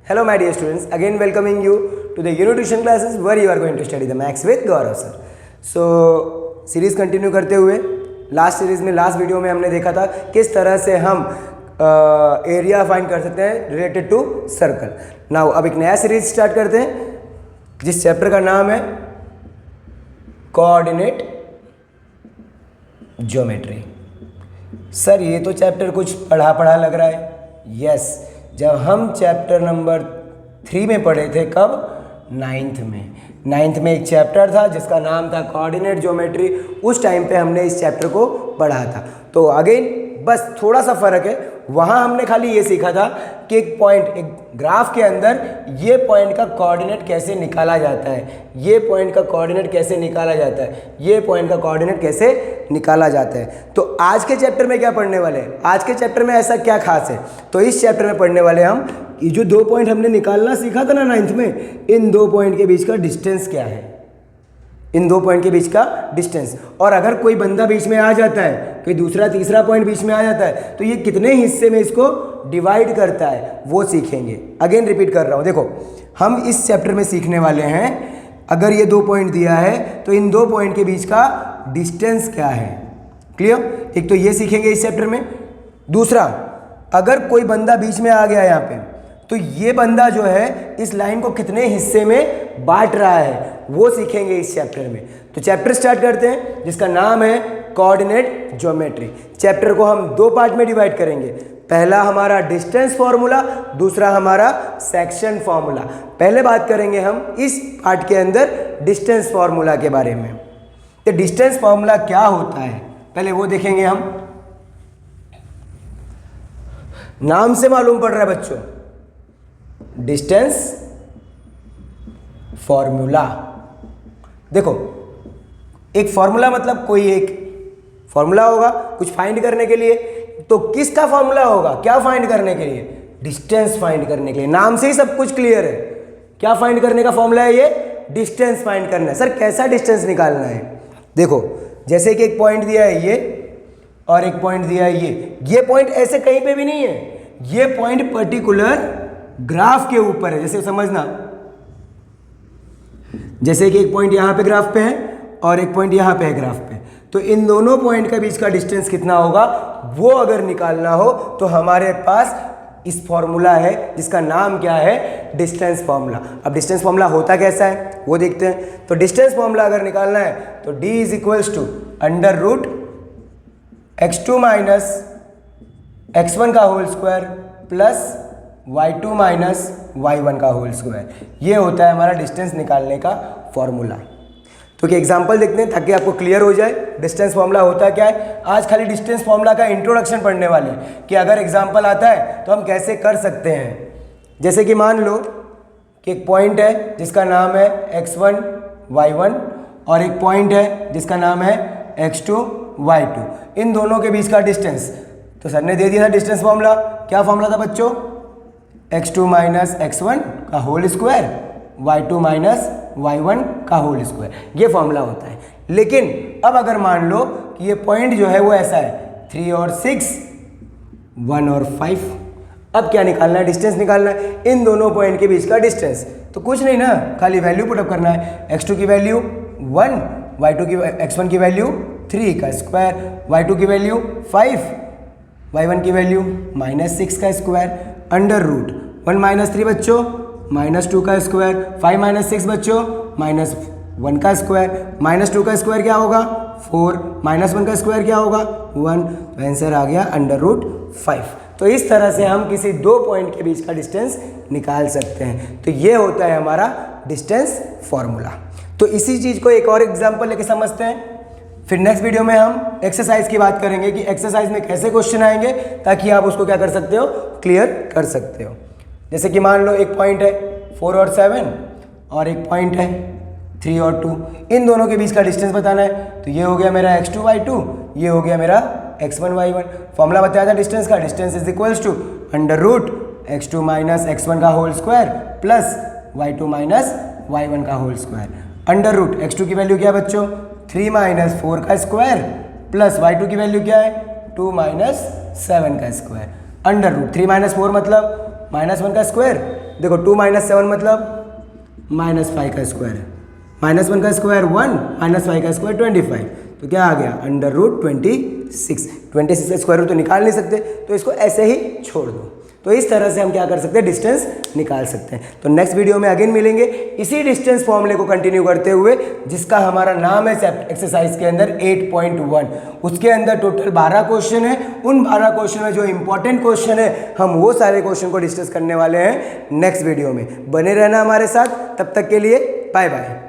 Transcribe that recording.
Hello my dear students, again welcoming you to the Uni Tuition classes where you are going to study the maths with Gaurav sir. So series continue करते हुए last video में हमने देखा था किस तरह से हम एरिया फाइंड कर सकते हैं रिलेटेड टू सर्कल। नाउ अब एक नया सीरीज स्टार्ट करते हैं जिस चैप्टर का नाम है कोऑर्डिनेट ज्योमेट्री। सर ये तो चैप्टर कुछ पढ़ा लग रहा है। यस, जब हम चैप्टर नंबर 3 में पढ़े थे, कब? नाइन्थ में एक चैप्टर था जिसका नाम था कोऑर्डिनेट ज्योमेट्री। उस टाइम पे हमने इस चैप्टर को पढ़ा था। तो अगेन बस थोड़ा सा फ़र्क है, वहाँ हमने खाली ये सीखा था कि एक पॉइंट, एक ग्राफ के अंदर ये पॉइंट का कोऑर्डिनेट कैसे निकाला जाता है, ये पॉइंट का कोऑर्डिनेट कैसे निकाला जाता है, ये पॉइंट का कोऑर्डिनेट कैसे निकाला जाता है। तो आज के चैप्टर में क्या पढ़ने वाले हैं? आज के चैप्टर में ऐसा क्या खास है? तो इस चैप्टर में पढ़ने वाले हम ये जो 2 पॉइंट हमने निकालना सीखा था ना 9th में, इन 2 पॉइंट के बीच का डिस्टेंस क्या है, इन 2 पॉइंट के बीच का डिस्टेंस। और अगर कोई बंदा बीच में आ जाता है, कोई दूसरा तीसरा पॉइंट बीच में आ जाता है, तो ये कितने हिस्से में इसको डिवाइड करता है वो सीखेंगे। अगेन रिपीट कर रहा हूँ, देखो हम इस चैप्टर में सीखने वाले हैं, अगर ये 2 पॉइंट दिया है तो इन 2 पॉइंट के बीच का डिस्टेंस क्या है। क्लियर? एक तो ये सीखेंगे इस चैप्टर में। दूसरा, अगर कोई बंदा बीच में आ गया यहाँ पे, तो ये बंदा जो है इस लाइन को कितने हिस्से में बांट रहा है वो सीखेंगे इस चैप्टर में। तो चैप्टर स्टार्ट करते हैं जिसका नाम है कोऑर्डिनेट ज्योमेट्री। चैप्टर को हम 2 पार्ट में डिवाइड करेंगे। पहला हमारा डिस्टेंस फॉर्मूला, दूसरा हमारा सेक्शन फॉर्मूला। पहले बात करेंगे हम इस पार्ट के अंदर डिस्टेंस फॉर्मूला के बारे में। तो डिस्टेंस फॉर्मूला क्या होता है पहले वो देखेंगे हम। नाम से मालूम पड़ रहा है बच्चों, डिस्टेंस फॉर्मूला। देखो, एक फॉर्मूला मतलब कोई एक फॉर्मूला होगा कुछ फाइंड करने के लिए। तो किसका फॉर्मूला होगा? क्या फाइंड करने के लिए? डिस्टेंस फाइंड करने के लिए। नाम से ही सब कुछ क्लियर है। क्या फाइंड करने का फॉर्मूला है ये? डिस्टेंस फाइंड करना है। सर कैसा डिस्टेंस निकालना है? देखो, जैसे कि एक पॉइंट दिया है ये और एक पॉइंट दिया है ये पॉइंट ऐसे कहीं पे भी नहीं है, ये पॉइंट पर्टिकुलर ग्राफ के ऊपर है। जैसे समझना, जैसे कि एक पॉइंट यहां पे ग्राफ पे है और एक पॉइंट यहां पे है ग्राफ पे, तो इन दोनों पॉइंट के बीच का डिस्टेंस कितना होगा वो अगर निकालना हो तो हमारे पास इस फॉर्मूला है जिसका नाम क्या है? Distance formula. अब डिस्टेंस फॉर्मूला होता कैसा है वो देखते हैं। तो डिस्टेंस फॉर्मूला अगर निकालना है तो d is equals to under root x2 minus x1 का whole square plus y2 minus y1 का होल स्क्वायर। ये होता है हमारा डिस्टेंस निकालने का फॉर्मूला। तो क्या एग्जांपल देखते हैं ताकि आपको क्लियर हो जाए डिस्टेंस फॉर्मूला होता क्या है। आज खाली डिस्टेंस फॉर्मूला का इंट्रोडक्शन पढ़ने वाले हैं कि अगर एग्जांपल आता है तो हम कैसे कर सकते हैं। जैसे कि मान लो कि एक पॉइंट है जिसका नाम है x1 y1 और एक पॉइंट है जिसका नाम है x2 y2। इन दोनों के बीच का डिस्टेंस तो सर ने दे दिया था डिस्टेंस फॉर्मूला। क्या फॉर्मूला था बच्चों? x2 माइनस x1 का whole square, y2 minus y1 का होल स्क्वायर। ये फॉर्मूला होता है। लेकिन अब अगर मान लो कि ये पॉइंट जो है वो ऐसा है 3 और 6, 1 और 5। अब क्या निकालना है? डिस्टेंस निकालना है इन दोनों पॉइंट के बीच का डिस्टेंस। तो कुछ नहीं ना, खाली वैल्यू पुटअप करना है। x2 की वैल्यू 1, x1 की वैल्यू 3 का स्क्वायर, y2 की वैल्यू 5, y1 की वैल्यू -6 का स्क्वायर, अंडर रूट 1 माइनस 3 बच्चों -2 का स्क्वायर, 5 माइनस 6 बच्चों -1 का स्क्वायर, -2 का स्क्वायर क्या होगा 4, -1 का स्क्वायर क्या होगा 1। तो आंसर आ गया अंडर रूट 5। तो इस तरह से हम किसी 2 पॉइंट के बीच का डिस्टेंस निकाल सकते हैं। तो ये होता है हमारा डिस्टेंस फॉर्मूला। तो इसी चीज़ को एक और एग्जाम्पल लेके समझते हैं। फिर नेक्स्ट वीडियो में हम एक्सरसाइज की बात करेंगे कि एक्सरसाइज में कैसे क्वेश्चन आएंगे ताकि आप उसको क्या कर सकते हो, क्लियर कर सकते हो। जैसे कि मान लो एक पॉइंट है 4 और 7 और एक पॉइंट है 3 और 2। इन दोनों के बीच का डिस्टेंस बताना है। तो ये हो गया मेरा x2 y2, ये हो गया मेरा x1 y1। फॉर्मूला बताया था डिस्टेंस का, distance is equals to under root x2 minus x1 का whole square plus y2 minus y1 का whole square. Under root x2 की वैल्यू क्या है बच्चों? 3 माइनस 4 का स्क्वायर प्लस y2 की वैल्यू क्या है? 2 माइनस 7 का स्क्वायर। अंडर रूट 3 माइनस 4 मतलब -1 का स्क्वायर देखो 2 - 7 मतलब -5 का स्क्वायर, -1 का स्क्वायर 1, -5 का स्क्वायर 25, तो क्या आ गया √26। 26 का स्क्वायर रूट तो निकाल नहीं सकते, तो इसको ऐसे ही छोड़ दो। तो इस तरह से हम क्या कर सकते हैं, डिस्टेंस निकाल सकते हैं। तो नेक्स्ट वीडियो में अगेन मिलेंगे इसी डिस्टेंस फॉर्मूले को कंटिन्यू करते हुए, जिसका हमारा नाम है एक्सरसाइज के अंदर 8.1। उसके अंदर टोटल 12 क्वेश्चन है। उन 12 क्वेश्चन में जो इंपॉर्टेंट क्वेश्चन है हम वो सारे क्वेश्चन को डिस्कस करने वाले हैं नेक्स्ट वीडियो में। बने रहना हमारे साथ, तब तक के लिए बाय बाय।